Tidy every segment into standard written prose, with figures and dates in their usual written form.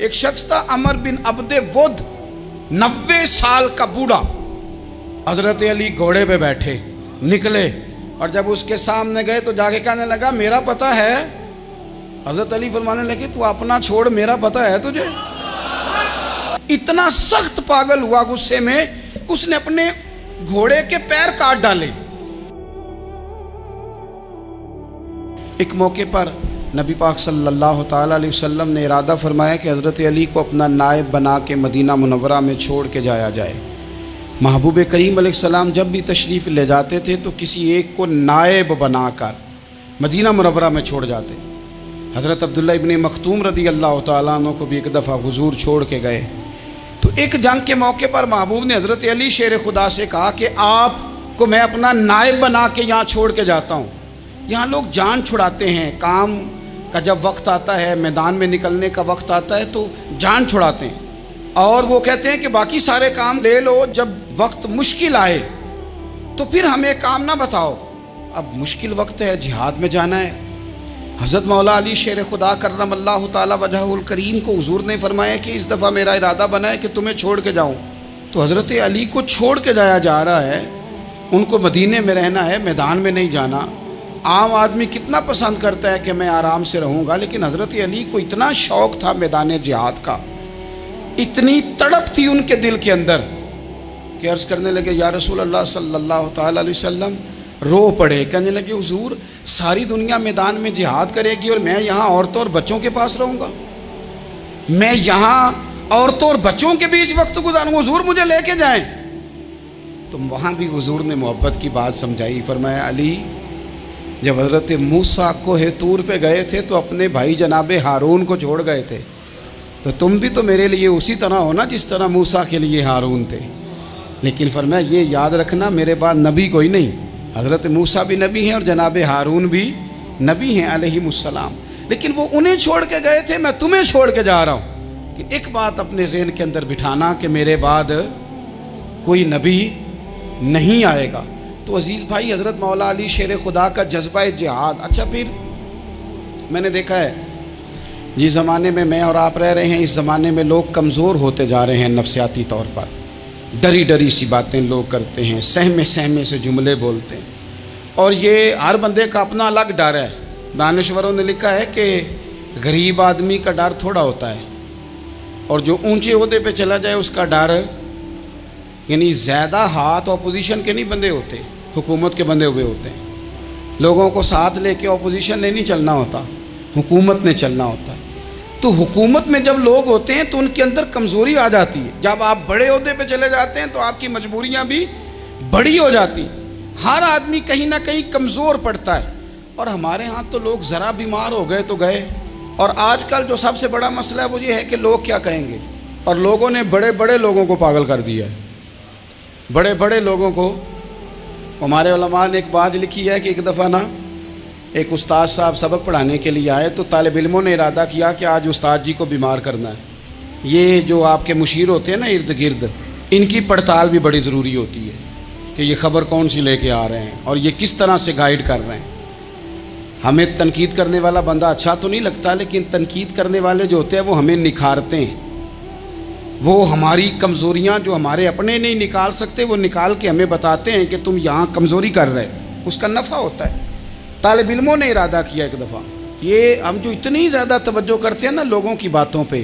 ایک شخص تھا عمر بن عبد ود، 90 سال کا بوڑھا، حضرت علی گھوڑے پہ بیٹھے نکلے اور جب اس کے سامنے گئے تو جا کے کہنے لگا میرا پتہ ہے۔ حضرت علی فرمانے لگے تو اپنا چھوڑ، میرا پتہ ہے تجھے؟ اتنا سخت پاگل ہوا غصے میں کہ اس نے اپنے گھوڑے کے پیر کاٹ ڈالے۔ ایک موقع پر نبی پاک صلی اللہ تعالیٰ علیہ وسلم نے ارادہ فرمایا کہ حضرت علی کو اپنا نائب بنا کے مدینہ منورہ میں چھوڑ کے جایا جائے۔ محبوب کریم علیہ السلام جب بھی تشریف لے جاتے تھے تو کسی ایک کو نائب بنا کر مدینہ منورہ میں چھوڑ جاتے۔ حضرت عبداللہ ابن مختوم رضی اللہ تعالیٰ عنہ کو بھی ایک دفعہ حضور چھوڑ کے گئے تو ایک جنگ کے موقع پر محبوب نے حضرت علی شیر خدا سے کہا کہ آپ کو میں اپنا نائب بنا کے یہاں چھوڑ کے جاتا ہوں۔ یہاں لوگ جان چھڑاتے ہیں، کام کا جب وقت آتا ہے، میدان میں نکلنے کا وقت آتا ہے تو جان چھڑاتے ہیں، اور وہ کہتے ہیں کہ باقی سارے کام لے لو، جب وقت مشکل آئے تو پھر ہمیں کام نہ بتاؤ۔ اب مشکل وقت ہے، جہاد میں جانا ہے۔ حضرت مولا علی شیر خدا کرم اللہ تعالی وجہہ الکریم کو حضور نے فرمایا کہ اس دفعہ میرا ارادہ بنا ہے کہ تمہیں چھوڑ کے جاؤں۔ تو حضرت علی کو چھوڑ کے جایا جا رہا ہے، ان کو مدینے میں رہنا ہے، میدان میں نہیں جانا۔ عام آدمی کتنا پسند کرتا ہے کہ میں آرام سے رہوں گا، لیکن حضرت علی کو اتنا شوق تھا میدان جہاد کا، اتنی تڑپ تھی ان کے دل کے اندر کہ عرض کرنے لگے یا رسول اللہ صلی اللہ تعالیٰ علیہ وسلم، رو پڑے، کہنے لگے حضور ساری دنیا میدان میں جہاد کرے گی اور میں یہاں عورتوں اور بچوں کے پاس رہوں گا، میں یہاں عورتوں اور بچوں کے بیچ وقت گزاروں، حضور مجھے لے کے جائیں۔ تو وہاں بھی حضور نے محبت کی بات سمجھائی، فرمایا علی جب حضرت موسیٰ کوہ طور پہ گئے تھے تو اپنے بھائی جناب ہارون کو چھوڑ گئے تھے، تو تم بھی تو میرے لیے اسی طرح ہو نا جس طرح موسیٰ کے لیے ہارون تھے۔ لیکن فرمایا یہ یاد رکھنا میرے بعد نبی کوئی نہیں، حضرت موسیٰ بھی نبی ہیں اور جناب ہارون بھی نبی ہیں علیہم السلام، لیکن وہ انہیں چھوڑ کے گئے تھے، میں تمہیں چھوڑ کے جا رہا ہوں۔ کہ ایک بات اپنے ذہن کے اندر بٹھانا کہ میرے بعد کوئی نبی نہیں آئے گا۔ تو عزیز بھائی، حضرت مولا علی شیر خدا کا جذبہ جہاد۔ اچھا پھر میں نے دیکھا ہے جس زمانے میں اور آپ رہ رہے ہیں، اس زمانے میں لوگ کمزور ہوتے جا رہے ہیں نفسیاتی طور پر، ڈری ڈری سی باتیں لوگ کرتے ہیں، سہمے سہمے سے جملے بولتے ہیں، اور یہ ہر بندے کا اپنا الگ ڈر ہے۔ دانشوروں نے لکھا ہے کہ غریب آدمی کا ڈر تھوڑا ہوتا ہے اور جو اونچے عہدے پہ چلا جائے اس کا ڈر، یعنی زیادہ ہاتھ اپوزیشن کے نہیں بندے ہوتے، حکومت کے بندے ہوئے ہوتے ہیں۔ لوگوں کو ساتھ لے کے اپوزیشن نے نہیں چلنا ہوتا، حکومت نے چلنا ہوتا ہے۔ تو حکومت میں جب لوگ ہوتے ہیں تو ان کے اندر کمزوری آ جاتی ہے، جب آپ بڑے عہدے پہ چلے جاتے ہیں تو آپ کی مجبوریاں بھی بڑی ہو جاتی، ہر آدمی کہیں نہ کہیں کمزور پڑتا ہے۔ اور ہمارے ہاں تو لوگ ذرا بیمار ہو گئے تو گئے، اور آج کل جو سب سے بڑا مسئلہ ہے وہ یہ ہے کہ لوگ کیا کہیں گے، اور لوگوں نے بڑے بڑے لوگوں کو پاگل کر دیا ہے، بڑے بڑے لوگوں کو۔ ہمارے علماء نے ایک بات لکھی ہے کہ ایک دفعہ نا ایک استاد صاحب سبق پڑھانے کے لیے آئے تو طالب علموں نے ارادہ کیا کہ آج استاد جی کو بیمار کرنا ہے۔ یہ جو آپ کے مشیر ہوتے ہیں نا ارد گرد، ان کی پڑتال بھی بڑی ضروری ہوتی ہے کہ یہ خبر کون سی لے کے آ رہے ہیں اور یہ کس طرح سے گائیڈ کر رہے ہیں۔ ہمیں تنقید کرنے والا بندہ اچھا تو نہیں لگتا، لیکن تنقید کرنے والے جو ہوتے ہیں وہ ہمیں نکھارتے ہیں، وہ ہماری کمزوریاں جو ہمارے اپنے نہیں نکال سکتے وہ نکال کے ہمیں بتاتے ہیں کہ تم یہاں کمزوری کر رہے، اس کا نفع ہوتا ہے۔ طالب علموں نے ارادہ کیا ایک دفعہ، یہ ہم جو اتنی زیادہ توجہ کرتے ہیں نا لوگوں کی باتوں پہ،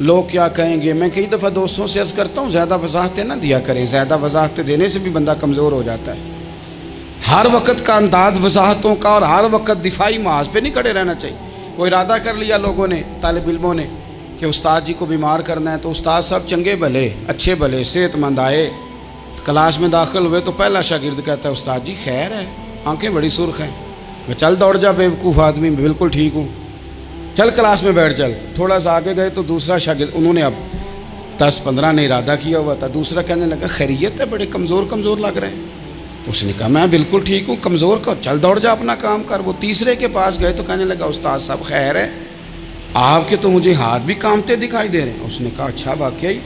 لوگ کیا کہیں گے، میں کئی دفعہ دوستوں سے عرض کرتا ہوں زیادہ وضاحتیں نہ دیا کریں، زیادہ وضاحتیں دینے سے بھی بندہ کمزور ہو جاتا ہے۔ ہر وقت کا انداز وضاحتوں کا اور ہر وقت دفاعی محاذ پہ نہیں کھڑے رہنا چاہیے۔ وہ ارادہ کر لیا لوگوں نے، طالب علموں نے، کہ استاد جی کو بیمار کرنا ہے، تو استاد صاحب چنگے بھلے اچھے بھلے صحت مند آئے، کلاس میں داخل ہوئے تو پہلا شاگرد کہتا ہے استاد جی خیر ہے، آنکھیں بڑی سرخ ہیں۔ میں چل دوڑ جا بیوقوف آدمی، میں بالکل ٹھیک ہوں، چل کلاس میں بیٹھ چل۔ تھوڑا سا آگے گئے تو دوسرا شاگرد، انہوں نے اب 10-15 نے ارادہ کیا ہوا تھا، دوسرا کہنے لگا خیریت ہے، بڑے کمزور کمزور لگ رہے ہیں۔ اس نے کہا میں بالکل ٹھیک ہوں، کمزور کا چل دوڑ جا اپنا کام کر۔ وہ تیسرے کے پاس گئے تو کہنے لگا استاد صاحب خیر ہے، آپ کے تو مجھے ہاتھ بھی کامتے دکھائی دے رہے ہیں۔ اس نے کہا اچھا واقعی۔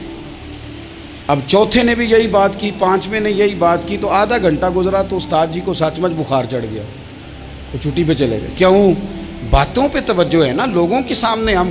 اب چوتھے نے بھی یہی بات کی، پانچویں نے یہی بات کی، تو آدھا گھنٹہ گزرا تو استاد جی کو سچ مچ بخار چڑھ گیا، وہ چھٹی پہ چلے گئے۔ کیوں؟ باتوں پہ توجہ ہے نا، لوگوں کے سامنے ہم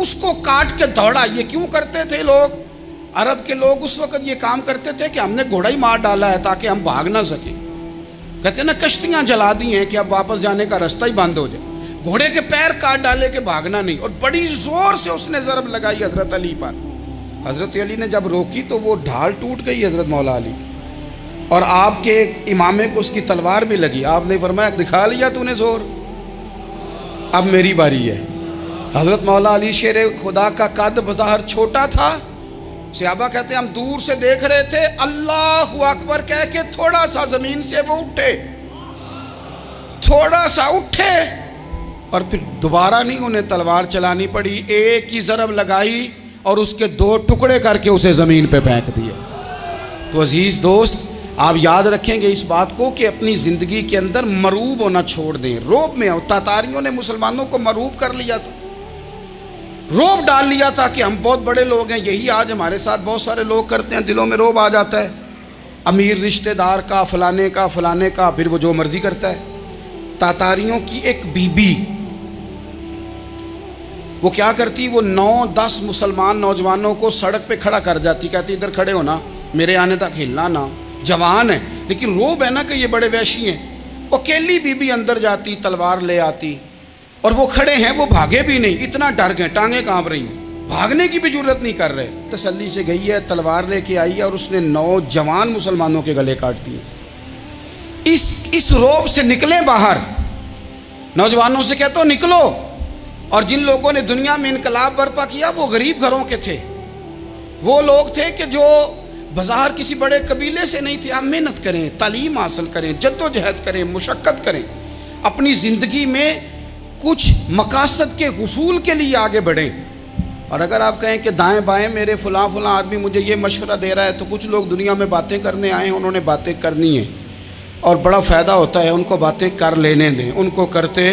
اس کو کاٹ کے دوڑا. یہ کیوں کرتے تھے لوگ؟ عرب کے لوگ اس وقت یہ کام کرتے تھے کہ ہم نے گھوڑا ہی مار ڈالا ہے تاکہ ہم بھاگ نہ سکیں. کہتے ہیں نا کشتیاں جلا دی ہیں کہ اب واپس جانے کا راستہ ہی بند ہو جائے. گھوڑے کے پیر کاٹ ڈالے کہ بھاگنا نہیں. اور بڑی زور سے اس نے ضرب لگائی حضرت علی پر. حضرت علی نے جب روکی تو وہ ڈھال ٹوٹ گئی حضرت مولا علی کی، اور آپ کے امامے کو اس کی تلوار بھی لگی. آپ نے فرمایا دکھا لیا تو نے زور، اب میری باری ہے. حضرت مولا علی شیر خدا کا قد بظاہر چھوٹا تھا. صحابہ کہتے ہیں ہم دور سے دیکھ رہے تھے، اللہ اکبر کہہ کے تھوڑا سا زمین سے وہ اٹھے، تھوڑا سا اٹھے، اور پھر دوبارہ نہیں انہیں تلوار چلانی پڑی. ایک ہی ضرب لگائی اور اس کے 2 ٹکڑے کر کے اسے زمین پہ پھینک دیے. تو عزیز دوست، آپ یاد رکھیں گے اس بات کو کہ اپنی زندگی کے اندر مروب ہونا چھوڑ دیں. روب میں تاتاریوں نے مسلمانوں کو مروب کر لیا تھا، روب ڈال لیا تھا کہ ہم بہت بڑے لوگ ہیں. یہی آج ہمارے ساتھ بہت سارے لوگ کرتے ہیں. دلوں میں روب آ جاتا ہے، امیر رشتہ دار کا، فلانے کا، پھر وہ جو مرضی کرتا ہے. تاتاریوں کی ایک بی بی وہ کیا کرتی، وہ 9-10 مسلمان نوجوانوں کو سڑک پہ کھڑا کر جاتی. کہتی ادھر کھڑے ہونا، میرے آنے تک ہلنا نہ. جوان ہے لیکن روب ہے نا کہ یہ بڑے وحشی ہیں. وہ اکیلی بی بی اندر جاتی، تلوار لے آتی، اور وہ کھڑے ہیں، وہ بھاگے بھی نہیں، اتنا ڈر گئے، ٹانگیں کانپ رہی ہیں، بھاگنے کی بھی جرت نہیں کر رہے. تسلی سے گئی ہے، تلوار لے کے آئی ہے، اور اس نے 9 جوان مسلمانوں کے گلے کاٹ دیے. اس روب سے نکلیں باہر. نوجوانوں سے کہتا ہوں نکلو. اور جن لوگوں نے دنیا میں انقلاب برپا کیا وہ غریب گھروں کے تھے. وہ لوگ تھے کہ جو بظاہر کسی بڑے قبیلے سے نہیں تھے. آپ محنت کریں، تعلیم حاصل کریں، جد و جہد کریں، مشقت کریں، اپنی زندگی میں کچھ مقاصد کے حصول کے لیے آگے بڑھیں. اور اگر آپ کہیں کہ دائیں بائیں میرے فلاں آدمی مجھے یہ مشورہ دے رہا ہے، تو کچھ لوگ دنیا میں باتیں کرنے آئے ہیں، انہوں نے باتیں کرنی ہیں اور بڑا فائدہ ہوتا ہے. ان کو باتیں کر لینے دیں، ان کو کرتے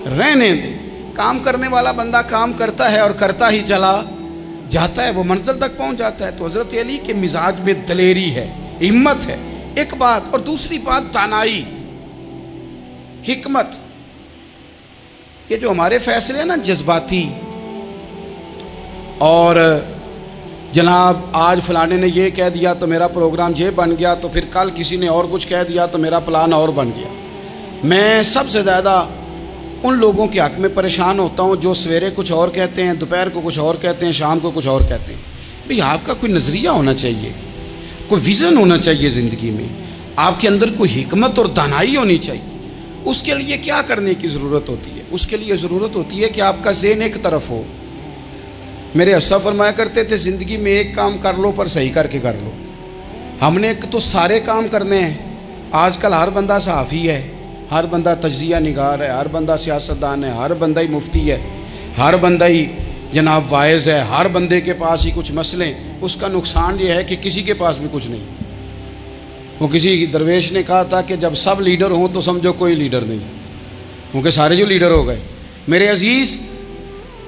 رہنے دیں. کام کرنے والا بندہ کام کرتا ہے اور کرتا ہی چلا جاتا ہے، وہ منزل تک پہنچ جاتا ہے. تو حضرت علی کے مزاج میں دلیری ہے، ہمت ہے، ایک بات. اور دوسری بات دانائی، حکمت. یہ جو ہمارے فیصلے ہیں نا جذباتی، اور جناب آج فلانے نے یہ کہہ دیا تو میرا پروگرام یہ بن گیا، تو پھر کل کسی نے اور کچھ کہہ دیا تو میرا پلان اور بن گیا. میں سب سے زیادہ ان لوگوں کے حق میں پریشان ہوتا ہوں جو سویرے کچھ اور کہتے ہیں، دوپہر کو کچھ اور کہتے ہیں، شام کو کچھ اور کہتے ہیں. بھئی آپ کا کوئی نظریہ ہونا چاہیے، کوئی ویژن ہونا چاہیے زندگی میں، آپ کے اندر کوئی حکمت اور دانائی ہونی چاہیے. اس کے لیے کیا کرنے کی ضرورت ہوتی ہے؟ اس کے لیے ضرورت ہوتی ہے کہ آپ کا ذہن ایک طرف ہو. میرے اسلاف فرمایا کرتے تھے زندگی میں ایک کام کر لو پر صحیح کر کے کر لو. ہم نے تو سارے کام کرنے ہیں. آج کل ہر بندہ صحافی ہے، ہر بندہ تجزیہ نگار ہے، ہر بندہ سیاستدان ہے، ہر بندہ ہی مفتی ہے، ہر بندہ ہی جناب واعظ ہے، ہر بندے کے پاس ہی کچھ مسئلے. اس کا نقصان یہ ہے کہ کسی کے پاس بھی کچھ نہیں. وہ کسی درویش نے کہا تھا کہ جب سب لیڈر ہوں تو سمجھو کوئی لیڈر نہیں، کیونکہ سارے جو لیڈر ہو گئے. میرے عزیز،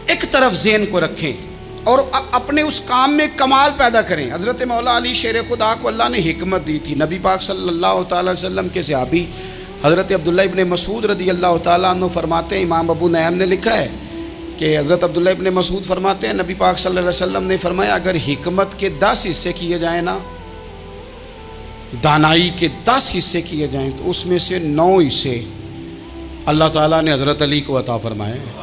ایک طرف ذہن کو رکھیں اور اپنے اس کام میں کمال پیدا کریں. حضرت مولا علی شیر خدا کو اللہ نے حکمت دی تھی. نبی پاک صلی اللہ تعالی وسلم کے صحابی حضرت عبداللہ ابن مسعود رضی اللہ تعالیٰ عنہ فرماتے ہیں، امام ابو نعیم نے لکھا ہے کہ حضرت عبداللہ ابن مسعود فرماتے ہیں نبی پاک صلی اللہ علیہ وسلم نے فرمایا اگر حکمت کے 10 حصے کیے جائیں نا، دانائی کے 10 حصے کیے جائیں، تو اس میں سے 9 حصے اللہ تعالیٰ نے حضرت علی کو عطا فرمائے ہیں،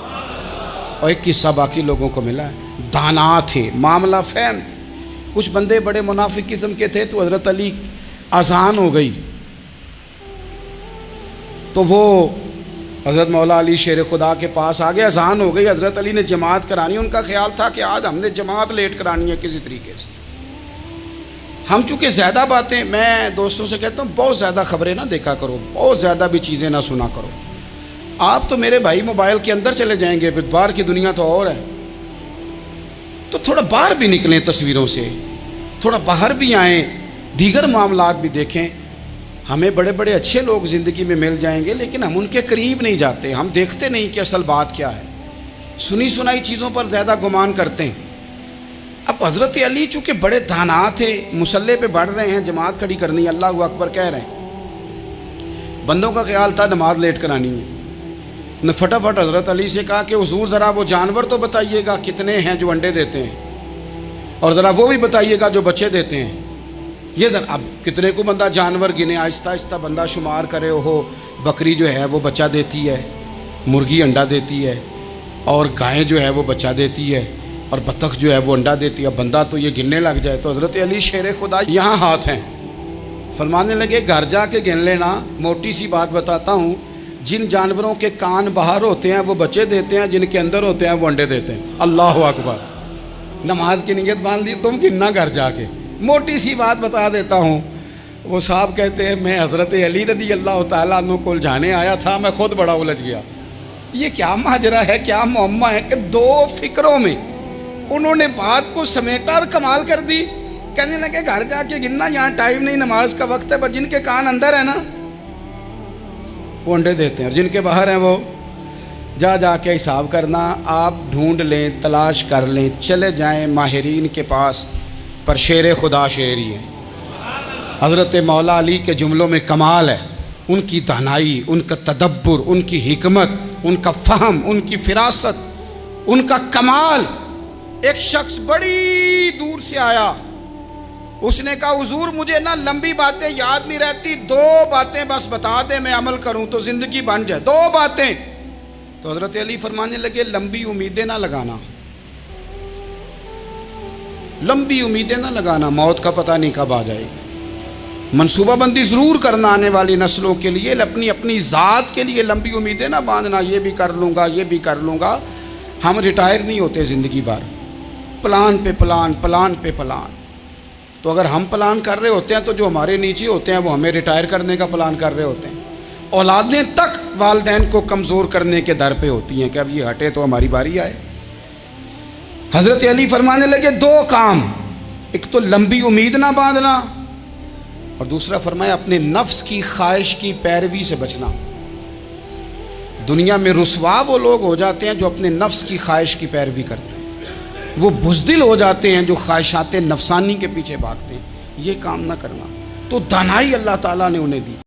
اور ایک حصہ باقی لوگوں کو ملا ہے. دانا تھے، معاملہ فہم تھے. کچھ بندے بڑے منافق قسم کے تھے، تو حضرت علی اذان ہو گئی تو وہ حضرت مولا علی شیر خدا کے پاس آ گئے. اذان ہو گئی، حضرت علی نے جماعت کرانی. ان کا خیال تھا کہ آج ہم نے جماعت لیٹ کرانی ہے کسی طریقے سے. ہم چونکہ زیادہ باتیں، میں دوستوں سے کہتا ہوں بہت زیادہ خبریں نہ دیکھا کرو، بہت زیادہ بھی چیزیں نہ سنا کرو. آپ تو میرے بھائی موبائل کے اندر چلے جائیں گے، پھر باہر کی دنیا تو اور ہے. تو تھوڑا باہر بھی نکلیں تصویروں سے، تھوڑا باہر بھی آئیں، دیگر معاملات بھی دیکھیں. ہمیں بڑے بڑے اچھے لوگ زندگی میں مل جائیں گے، لیکن ہم ان کے قریب نہیں جاتے. ہم دیکھتے نہیں کہ اصل بات کیا ہے، سنی سنائی چیزوں پر زیادہ گمان کرتے ہیں. اب حضرت علی چونکہ بڑے دانا تھے، مسلح پہ بڑھ رہے ہیں، جماعت کھڑی کرنی، اللہ اکبر کہہ رہے ہیں. بندوں کا خیال تھا نماز لیٹ کرانی ہے. نے فٹافٹ حضرت علی سے کہا کہ حضور ذرا وہ جانور تو بتائیے گا کتنے ہیں جو انڈے دیتے ہیں، اور ذرا وہ بھی بتائیے گا جو بچے دیتے ہیں۔ یہ ذرا اب کتنے کو بندہ جانور گنے، آہستہ آہستہ بندہ شمار کرے، ہو بکری جو ہے وہ بچہ دیتی ہے، مرغی انڈا دیتی ہے، اور گائیں جو ہے وہ بچہ دیتی ہے، اور بطخ جو ہے وہ انڈا دیتی ہے۔ بندہ تو یہ گننے لگ جائے تو حضرت علی شیر خدا یہاں ہاتھ ہیں، فرمانے لگے گھر جا کے گن لینا، موٹی سی بات بتاتا ہوں، جن جانوروں کے کان باہر ہوتے ہیں وہ بچے دیتے ہیں، جن کے اندر ہوتے ہیں وہ انڈے دیتے ہیں۔ اللہ اکبر، نماز کی نیت باندھ لی، تم گننا گھر جا کے۔ موٹی سی بات بتا دیتا ہوں، وہ صاحب کہتے ہیں میں حضرت علی رضی اللہ تعالیٰ عنہ کو الجھانے آیا تھا، میں خود بڑا الجھ گیا۔ یہ کیا ماجرا ہے، کیا معمہ ہے کہ دو فکروں میں انہوں نے بات کو سمیٹا اور کمال کر دی۔ کہنے لگے گھر جا کے گننا، یہاں ٹائم نہیں، نماز کا وقت ہے، بس جن کے کان اندر ہے نا وہ انڈے دیتے ہیں، اور جن کے باہر ہیں وہ جا کے حساب کرنا۔ آپ ڈھونڈ لیں، تلاش کر لیں، چلے جائیں ماہرین کے پاس، پر شیر خدا شیر ہی ہے۔ حضرت مولا علی کے جملوں میں کمال ہے، ان کی دانائی، ان کا تدبر، ان کی حکمت، ان کا فہم، ان کی فراست، ان کا کمال۔ ایک شخص بڑی دور سے آیا، اس نے کہا حضور مجھے نا لمبی باتیں یاد نہیں رہتی، دو باتیں بس بتا دیں میں عمل کروں تو زندگی بن جائے، دو باتیں۔ تو حضرت علی فرمانے لگے لمبی امیدیں نہ لگانا، لمبی امیدیں نہ لگانا، موت کا پتہ نہیں کب آ جائے گی۔ منصوبہ بندی ضرور کرنا آنے والی نسلوں کے لیے، اپنی ذات کے لیے لمبی امیدیں نہ باندھنا، یہ بھی کر لوں گا، یہ بھی کر لوں گا۔ ہم ریٹائر نہیں ہوتے زندگی بھر، پلان پہ پلان، پلان پہ پلان۔ تو اگر ہم پلان کر رہے ہوتے ہیں تو جو ہمارے نیچے ہوتے ہیں وہ ہمیں ریٹائر کرنے کا پلان کر رہے ہوتے ہیں۔ اولادیں تک والدین کو کمزور کرنے کے در پہ ہوتی ہیں کہ اب یہ ہٹے تو ہماری باری آئے۔ حضرت علی فرمانے لگے دو کام، ایک تو لمبی امید نہ باندھنا، اور دوسرا فرمایا اپنے نفس کی خواہش کی پیروی سے بچنا۔ دنیا میں رسوا وہ لوگ ہو جاتے ہیں جو اپنے نفس کی خواہش کی پیروی کرتے ہیں، وہ بزدل ہو جاتے ہیں جو خواہشات نفسانی کے پیچھے بھاگتے ہیں۔ یہ کام نہ کرنا، تو دانائی اللہ تعالیٰ نے انہیں دی۔